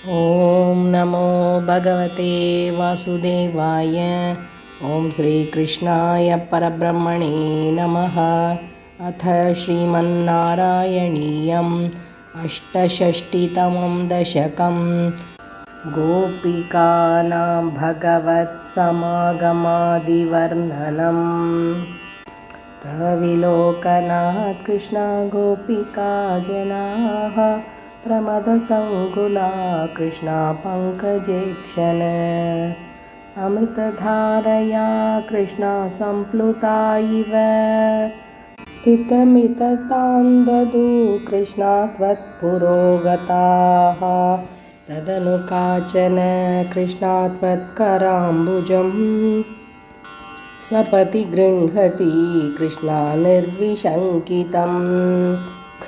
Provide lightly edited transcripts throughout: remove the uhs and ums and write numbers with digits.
ॐ नमो भगवते वासुदेवाय। ॐ श्रीकृष्णाय परब्रह्मणे नमः। अथ श्रीमन्नारायणीयम् अष्टषष्टितमं दशकम्। गोपिकानां भगवत्समागमादिवर्णनम्। तव विलोकनात् कृष्ण गोपिका जनाः प्रमदसङ्कुला कृष्णा पङ्कजेक्षण। अमृतधारया कृष्णा सम्प्लुता इव स्थितमिततां ददु कृष्णा त्वत्पुरोगताः। तदनु काचन कृष्णा त्वत्कराम्बुजं सपति गृह्णति कृष्णा निर्विशङ्कितम्।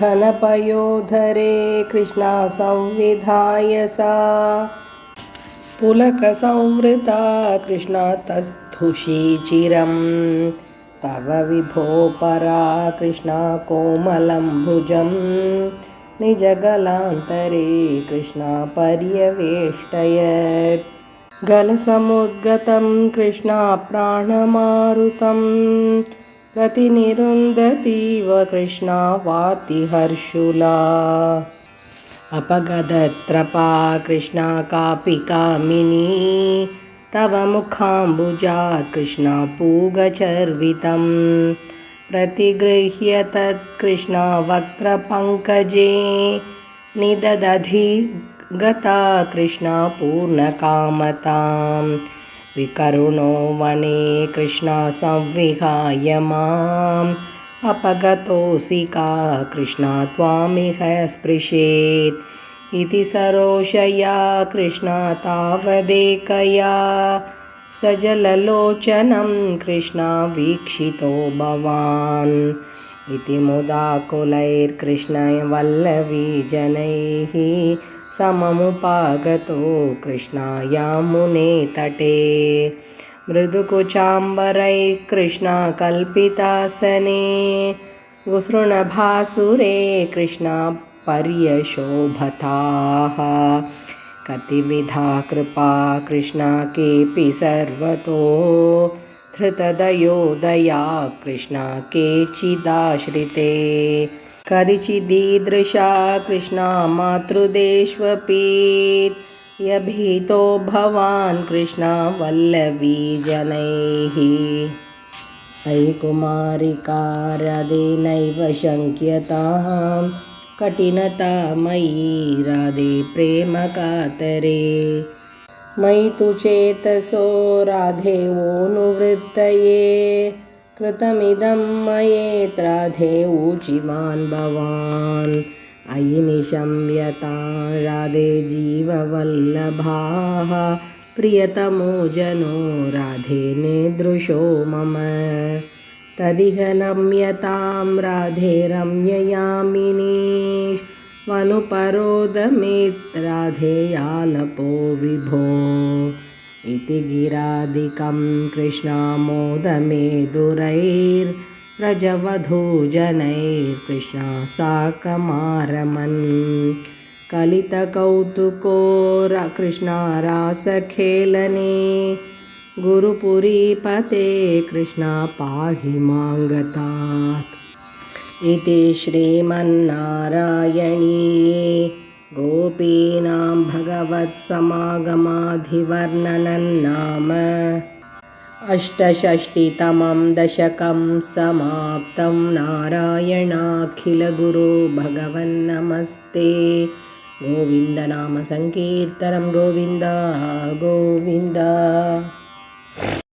घनपयोधरे कृष्णा संविधाय सा पुलकसंवृता कृष्णा तस्थुषी चिरं। तव विभो परा कृष्णा कोमलं भुजं निजगलान्तरे कृष्णा पर्यवेष्टयत्। गलसमुद्गतं कृष्णा प्राणमारुतं प्रतिनिरुन्धतीव कृष्णा वाति हर्षुला। अपगदत्रपा कृष्णा कापि कामिनी तव मुखाम्बुजात् कृष्णा पूगचर्वितं। प्रतिगृह्य तत्कृष्णा वक्त्रपङ्कजे निदधति गता कृष्णा पूर्णकामताम्। विकरुणो वने कृष्णा संविहाय माम् अपगतोऽसि का कृष्णा त्वामिह स्पृशेत्। इति सरोषया कृष्णा तावदेकया सजललोचनं कृष्णा वीक्षितो भवान्। इति मुदाकुलैर्कृष्ण वल्लवीजनैः सममुपागतो कृष्णा यामुने तटे। मृदुकुचाम्बरैः कृष्णा कल्पितासने गुसृणभासुरे कृष्णा पर्यशोभताः। कतिविधा कृपा कृष्णा केऽपि सर्वतो धृतदयोदया कृष्णा केचिदाश्रिते। कदिचिदीदृशा कृष्णा मातृदेष्वपि यभीतो भवान् कृष्णा वल्लवीजनैः। अयि कुमारिका राधे नैव शङ्क्यतां कठिनता मयि राधे प्रेमकातरे। मयि तु चेतसो राधे वोनुवृत्तये कृतमिदं मयेत् राधे ऊचिमान् भवान्। अयि निशम्यतां राधे जीववल्लभाः प्रियतमो जनो राधे नीदृशो मम। तदिह नम्यतां राधे रम्ययामिनीः वनुपरोदमेत् राधे यालपो विभो। इति गिरादिकं कृष्णा मोदमेदुरैर्व्रजवधूजनैर्कृष्णा साकमारमन्। कलितकौतुको कृष्णा रासखेलने गुरुपुरीपते कृष्णा पाहि मां गतात्। इति श्रीमन्नारायणीये गोपीनां भगवत्समागमाधिवर्णनं नाम अष्टषष्टितमं दशकं समाप्तं। नारायणाखिलगुरो भगवन्नमस्ते। गोविन्दनाम संकीर्तनं गोविन्द गोविन्द।